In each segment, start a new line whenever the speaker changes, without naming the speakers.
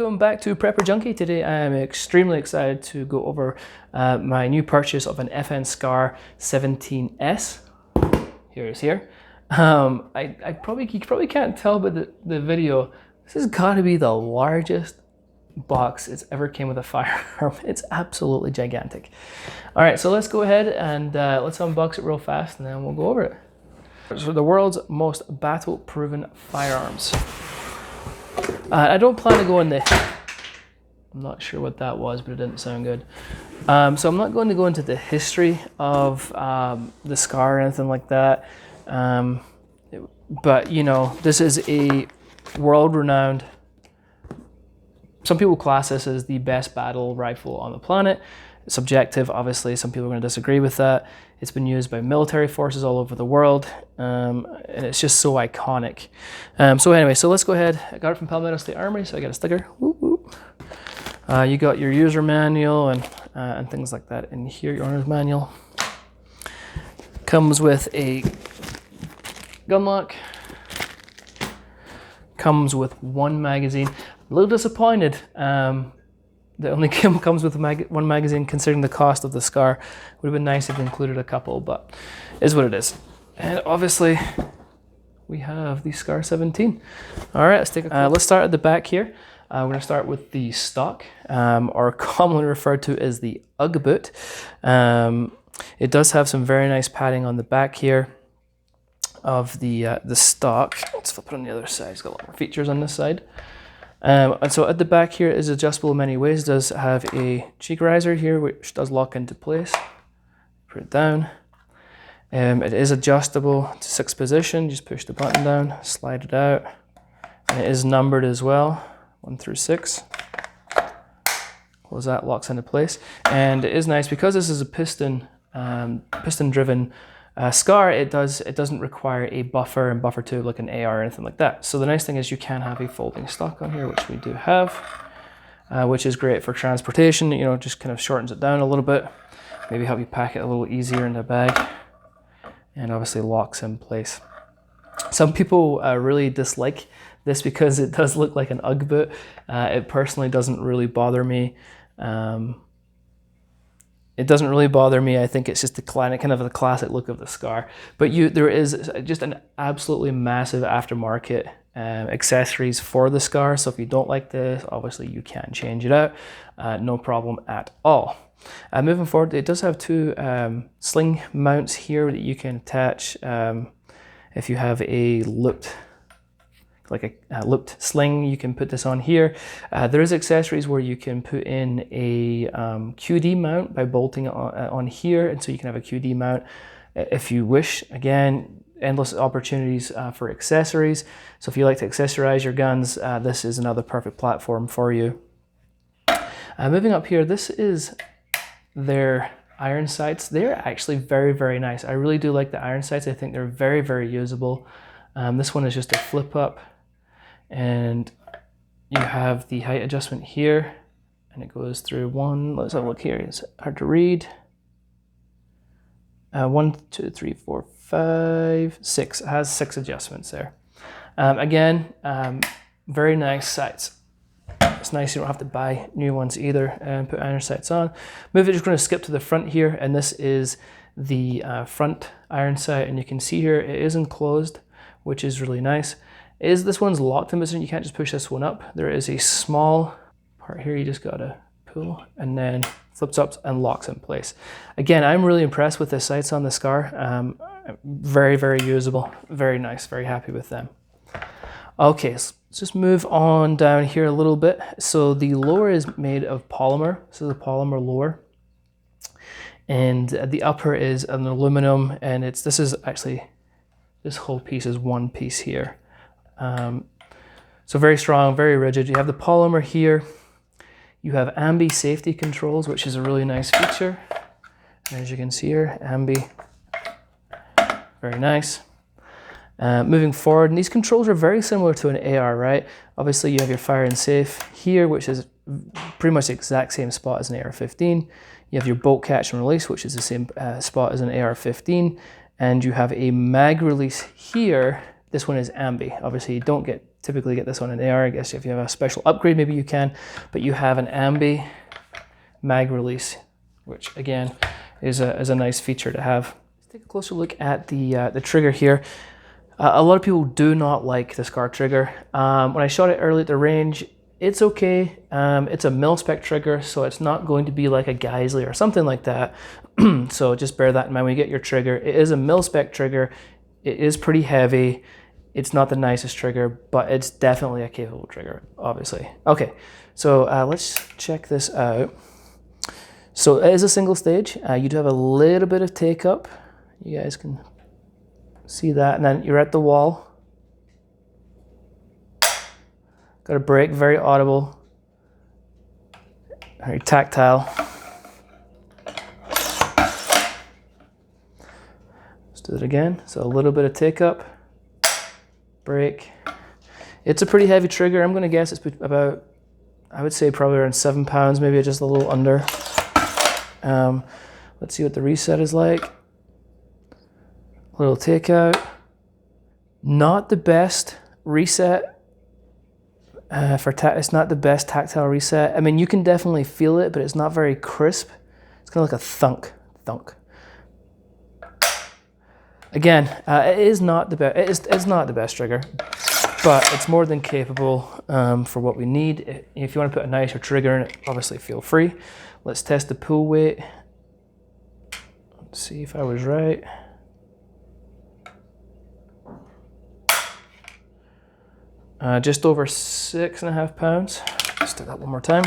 welcome back to Prepper Junkie. Today I am extremely excited to go over my new purchase of an FN Scar 17S. Here it is here. You probably can't tell by the video. This has got to be the largest box it's ever came with a firearm. It's absolutely gigantic. All right, so let's go ahead and let's unbox it real fast and then we'll go over it. So the world's most battle-proven firearms. I don't plan to go in the... I'm not sure what that was, but it didn't sound good. So I'm not going to go into the history of the Scar or anything like that. But, you know, this is a world-renowned... Some people class this as the best battle rifle on the planet. It's subjective, obviously. Some people are going to disagree with that. It's been used by military forces all over the world, and it's just so iconic. So anyway, so let's go ahead. I got it from Palmetto State Armory, so I got a sticker. Whoop, whoop. You got your user manual and things like that in here, your owner's manual. Comes with a gun lock. Comes with one magazine. A little disappointed. That only comes with one magazine, considering the cost of the Scar. Would have been nice if they included a couple, but it is what it is. And obviously, we have the Scar 17. All right, let's take a let's start at the back here. We're going to start with the stock, or commonly referred to as the UGG boot. It does have some very nice padding on the back here of the stock. Let's flip it on the other side. It's got a lot more features on this side. And so at the back here is adjustable in many ways. It does have a cheek riser here, which does lock into place. Put it down. It is adjustable to 6 position. Just push the button down, slide it out. And it is numbered as well, 1 through 6. Close that, locks into place. And it is nice because this is a piston-driven Scar. It doesn't require a buffer and buffer tube like an AR or anything like that. So the nice thing is you can have a folding stock on here, which we do have, which is great for transportation. You know, just kind of shortens it down a little bit, maybe help you pack it a little easier in the bag, and obviously locks in place. Some people really dislike this because it does look like an UGG boot. It personally doesn't really bother me. It doesn't really bother me. I think it's just the kind of the classic look of the Scar. But there is just an absolutely massive aftermarket accessories for the Scar. So if you don't like this, obviously you can change it out. No problem at all. Moving forward, it does have 2 sling mounts here that you can attach if you have a looped sling. You can put this on here. There is accessories where you can put in a QD mount by bolting it on here, and so you can have a QD mount if you wish. Again, endless opportunities for accessories. So if you like to accessorize your guns, this is another perfect platform for you. Moving up here, this is their iron sights. They're actually very, very nice. I really do like the iron sights. I think they're very, very usable. This one is just a flip up. And you have the height adjustment here, and it goes through let's have a look here. It's hard to read. 1, 2, 3, 4, 5, 6. It has 6 adjustments there. Again, very nice sights. It's nice you don't have to buy new ones either and put iron sights on. We're just going to skip to the front here, and this is the front iron sight, and you can see here it is enclosed, which is really nice. This one's locked in position. You can't just push this one up. There is a small part here you just gotta pull, and then flips up and locks in place. Again, I'm really impressed with the sights on the Scar. Very, very usable, very nice, very happy with them. Okay, so let's just move on down here a little bit. So the lower is made of polymer. This is a polymer lower. And the upper is an aluminum, and this whole piece is one piece here. So very strong, very rigid. You have the polymer here. You have ambi safety controls, which is a really nice feature. And as you can see here, ambi, very nice. Moving forward, and these controls are very similar to an AR, right? Obviously you have your fire and safe here, which is pretty much the exact same spot as an AR-15. You have your bolt catch and release, which is the same spot as an AR-15. And you have a mag release here. This one is ambi. Obviously you don't get typically get this on an AR. I guess if you have a special upgrade, maybe you can, but you have an ambi mag release, which again is a nice feature to have. Let's take a closer look at the trigger here. A lot of people do not like the SCAR trigger. When I shot it early at the range, it's okay. It's a mil-spec trigger, so it's not going to be like a Geisley or something like that. So just bear that in mind when you get your trigger. It is a mil-spec trigger. It is pretty heavy. It's not the nicest trigger, but it's definitely a capable trigger, obviously. Okay, so let's check this out. So it is a single stage. You do have a little bit of take up. You guys can see that, and then you're at the wall. Got a break, very audible, very tactile. Let's do it again. So a little bit of take up, break. It's a pretty heavy trigger. I'm going to guess it's about, I would say probably around 7 pounds, maybe just a little under. Let's see what the reset is like. A little takeout. Not the best reset. It's not the best tactile reset. I mean, you can definitely feel it, but it's not very crisp. It's kind of like a thunk. Again, it is not the best. It's not the best trigger, but it's more than capable for what we need. If you want to put a nicer trigger in it, obviously feel free. Let's test the pull weight. Let's see if I was right. Just over 6.5 pounds. Let's do that one more time.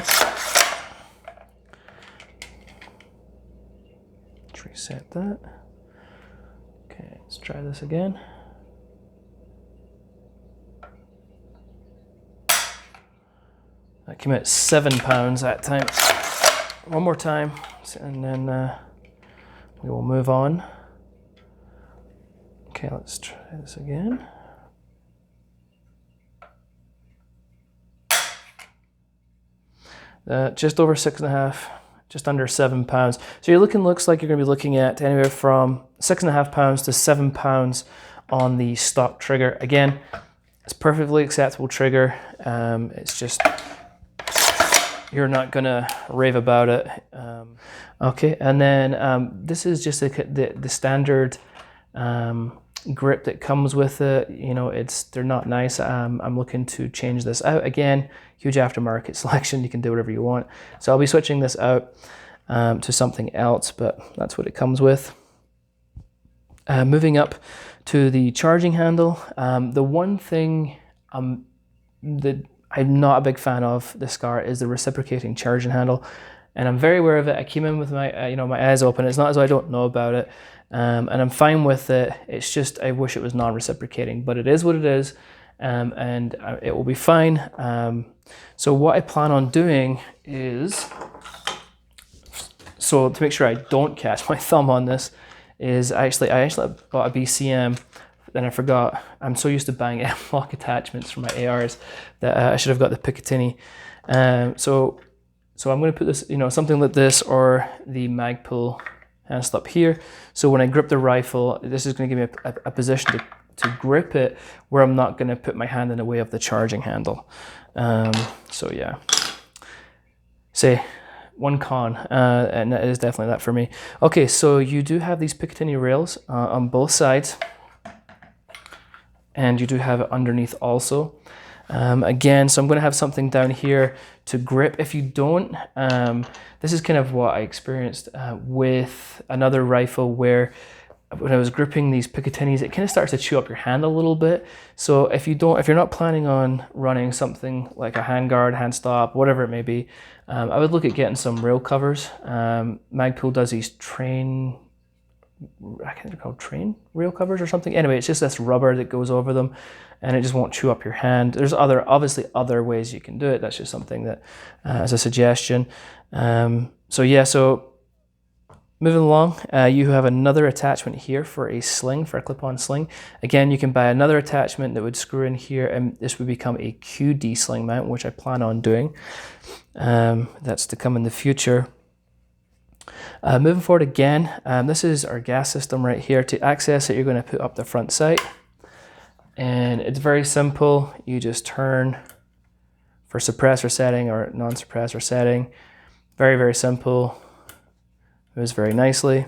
Let's reset that. Okay, let's try this again. That came out at 7 pounds that time. One more time, and then we will move on. Okay, let's try this again. Just over 6.5, just under 7 pounds. So looks like you're going to be looking at anywhere from 6.5 pounds to 7 pounds on the stock trigger. Again, it's perfectly acceptable trigger. It's just, you're not going to rave about it. Okay, and then this is just the standard grip that comes with it. You know, they're not nice. I'm looking to change this out. Again, huge aftermarket selection. You can do whatever you want. So I'll be switching this out to something else, but that's what it comes with. Moving up to the charging handle. The one thing that I'm not a big fan of the SCAR is the reciprocating charging handle, and I'm very aware of it. I came in with my my eyes open. It's not as though I don't know about it. And I'm fine with it. It's just I wish it was non-reciprocating, but it is what it is, and it will be fine. So what I plan on doing is, so to make sure I don't catch my thumb on this, is I actually bought a BCM, then I forgot. I'm so used to buying M-lock attachments for my ARs that I should have got the Picatinny. So I'm going to put this, something like this, or the Magpul handle up here. So when I grip the rifle, this is going to give me a position to grip it where I'm not going to put my hand in the way of the charging handle. So yeah, say one con, and that is definitely that for me. Okay, so you do have these Picatinny rails on both sides, and you do have it underneath also. Again, so I'm going to have something down here to grip. If you don't, this is kind of what I experienced with another rifle, where when I was gripping these Picatinnies, it kind of starts to chew up your hand a little bit. So if you're not planning on running something like a handguard, hand stop, whatever it may be, I would look at getting some rail covers. Magpul does these train, I think they're called train rail covers or something. Anyway, it's just this rubber that goes over them, and it just won't chew up your hand. There's obviously other ways you can do it. That's just something that as a suggestion. So moving along, you have another attachment here for a sling, for a clip-on sling. Again, you can buy another attachment that would screw in here, and this would become a QD sling mount, which I plan on doing. That's to come in the future. Moving forward again, this is our gas system right here. To access it, you're going to put up the front sight. And it's very simple. You just turn for suppressor setting or non-suppressor setting. Very, very simple. Moves very nicely.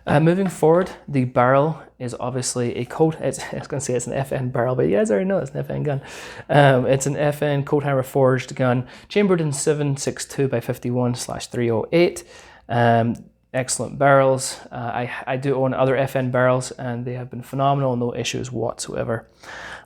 Moving forward, the barrel is obviously a cold. I was going to say it's an FN barrel, but you guys already know it's an FN gun. It's an FN cold hammer forged gun, chambered in 7.62 by 51/308. Excellent barrels. I do own other FN barrels, and they have been phenomenal, no issues whatsoever.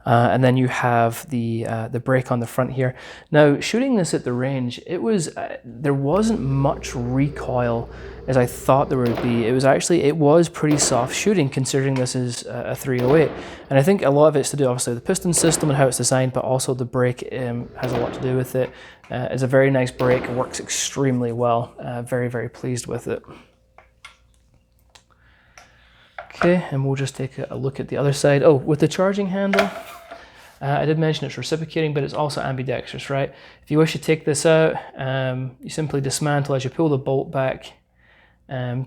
And then you have the brake on the front here. Now, shooting this at the range, it was there wasn't much recoil as I thought there would be. It was pretty soft shooting considering this is a 308. And I think a lot of it's to do obviously with the piston system and how it's designed, but also the brake has a lot to do with it. It's a very nice brake, it works extremely well. Very, very pleased with it. Okay, and we'll just take a look at the other side. Oh, with the charging handle, I did mention it's reciprocating, but it's also ambidextrous, right? If you wish to take this out, you simply dismantle as you pull the bolt back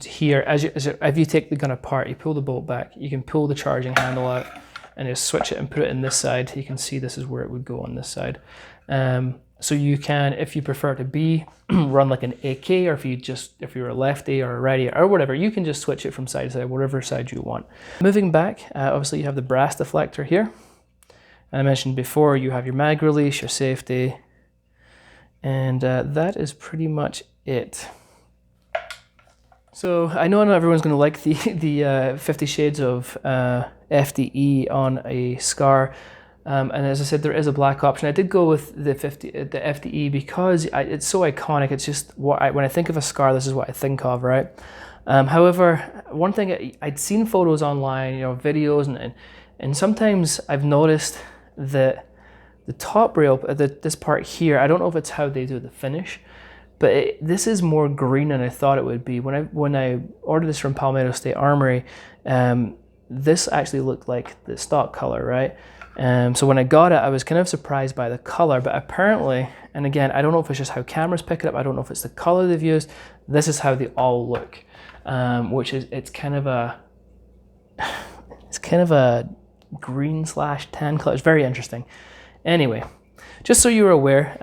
here. If you take the gun apart, you pull the bolt back, you can pull the charging handle out and just switch it and put it in this side. You can see this is where it would go on this side. So you can, if you prefer to be, run like an AK, or if you're a lefty or a righty or whatever, you can just switch it from side to side, whatever side you want. Moving back, obviously you have the brass deflector here. And I mentioned before, you have your mag release, your safety, and that is pretty much it. So I know not everyone's going to like the 50 Shades of FDE on a SCAR. And as I said, there is a black option. I did go with the FDE because it's so iconic. It's just when I think of a SCAR, this is what I think of, right? However, one thing I'd seen photos online, videos, and sometimes I've noticed that the top rail, this part here, I don't know if it's how they do the finish, but this is more green than I thought it would be. When I ordered this from Palmetto State Armory, this actually looked like the stock color, right? So when I got it, I was kind of surprised by the color, but apparently, and again, I don't know if it's just how cameras pick it up, I don't know if it's the color they've used, this is how they all look, which is, it's kind of a green/tan color. It's very interesting. Anyway, just so you're aware,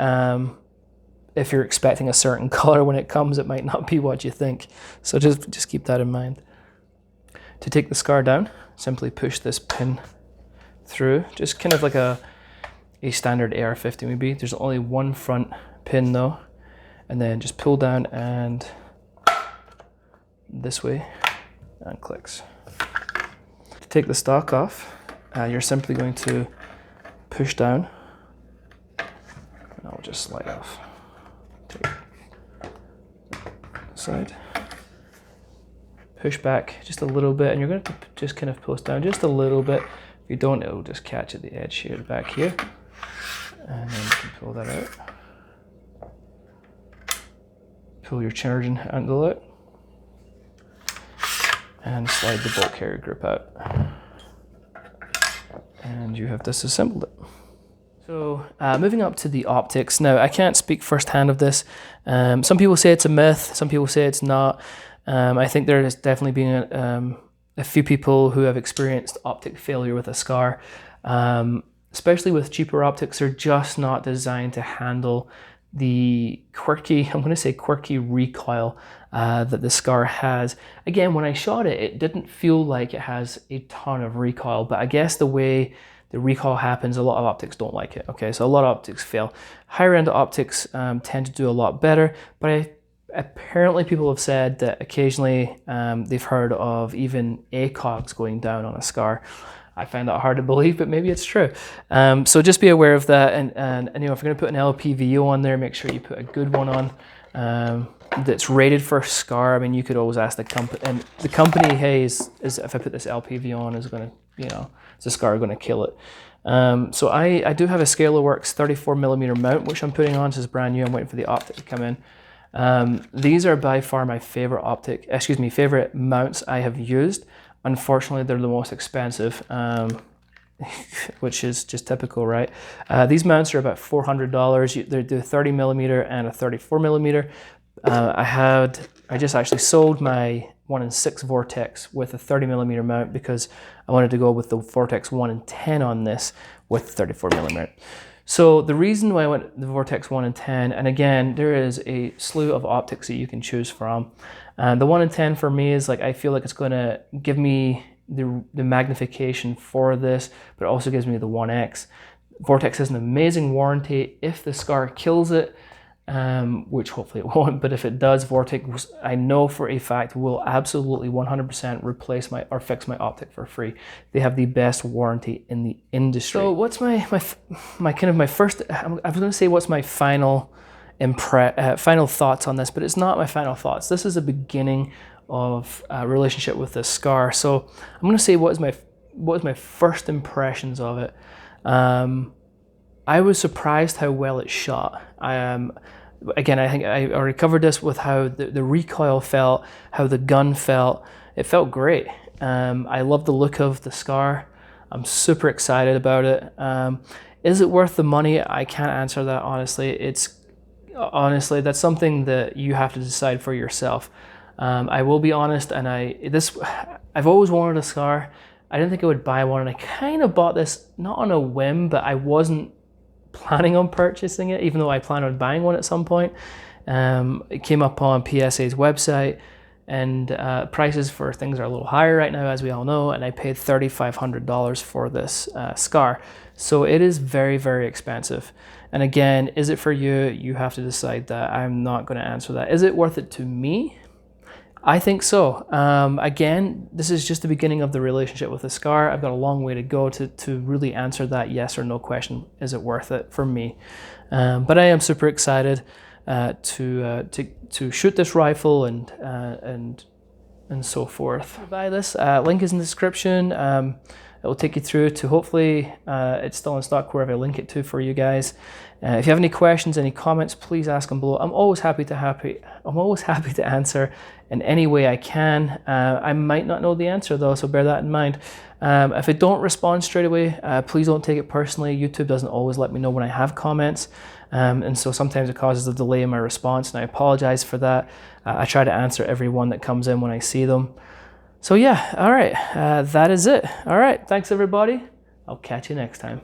if you're expecting a certain color when it comes, it might not be what you think. So just keep that in mind. To take the SCAR down, simply push this pin through, just kind of like a standard AR-50 maybe. There's only one front pin though, and then just pull down and this way, and clicks. To take the stock off, you're simply going to push down, and I'll just slide off. Take the side, push back just a little bit, and you're going to just kind of pull down just a little bit. If you don't, it'll just catch at the edge here, back here, and then you can pull that out. Pull your charging handle out, and slide the bolt carrier grip out, and you have disassembled it. So moving up to the optics. Now, I can't speak firsthand of this. Some people say it's a myth, some people say it's not. I think there has definitely been a few people who have experienced optic failure with a SCAR, especially with cheaper optics. They're just not designed to handle the quirky recoil that the SCAR has. Again, when I shot it, it didn't feel like it has a ton of recoil, but I guess the way the recoil happens, a lot of optics don't like it. Okay, so a lot of optics fail. Higher end optics tend to do a lot better, but apparently people have said that occasionally they've heard of even ACOGs going down on a SCAR. I find that hard to believe, but maybe it's true. So just be aware of that, and if you're going to put an LPVO on there, make sure you put a good one on that's rated for SCAR. I mean, you could always ask the company, and the company, hey, is if I put this LPVO on, is going to, is the SCAR going to kill it? So I do have a ScalarWorks 34mm mount, which I'm putting on. This is brand new. I'm waiting for the optic to come in. These are by far my favorite mounts I have used. Unfortunately, they're the most expensive, which is just typical, right? These mounts are about $400. They do a 30mm and a 34mm. I just actually sold my 1-in-6 Vortex with a 30mm mount because I wanted to go with the Vortex 1-in-10 on this with 34mm. So the reason why I went the Vortex 1-in-10, and again, there is a slew of optics that you can choose from. The 1-in-10 for me is like, I feel like it's going to give me the magnification for this, but it also gives me the 1x. Vortex has an amazing warranty. If the scar kills it, which hopefully it won't, but if it does, Vortex, I know for a fact, will absolutely 100% replace or fix my optic for free. They have the best warranty in the industry. So what's my first, I was going to say what's my final thoughts on this, but it's not my final thoughts. This is the beginning of a relationship with this scar. So I'm going to say what was my first impressions of it. I was surprised how well it shot. Again, I think I already covered this with how the recoil felt, how the gun felt. It felt great. I love the look of the scar. I'm super excited about it. Is it worth the money? I can't answer that honestly. Honestly, that's something that you have to decide for yourself. I will be honest, and I've always wanted a scar. I didn't think I would buy one, and I kind of bought this not on a whim, but I wasn't planning on purchasing it, even though I plan on buying one at some point. It came up on PSA's website, and prices for things are a little higher right now, as we all know, and I paid $3,500 for this scar. So it is very, very expensive. And again, is it for you? You have to decide that. I'm not going to answer that. Is it worth it to me? I think so. Again, this is just the beginning of the relationship with the scar. I've got a long way to go to really answer that yes or no question. Is it worth it for me? But I am super excited to shoot this rifle and so forth. Buy this. Link is in the description. It will take you through to, hopefully it's still in stock wherever I link it to for you guys. If you have any questions, any comments, please ask them below. I'm always happy to answer in any way I can. I might not know the answer though, so bear that in mind. If I don't respond straight away, please don't take it personally. YouTube doesn't always let me know when I have comments, and so sometimes it causes a delay in my response, and I apologize for that. I try to answer every one that comes in when I see them. So yeah, all right, that is it. All right, thanks everybody. I'll catch you next time.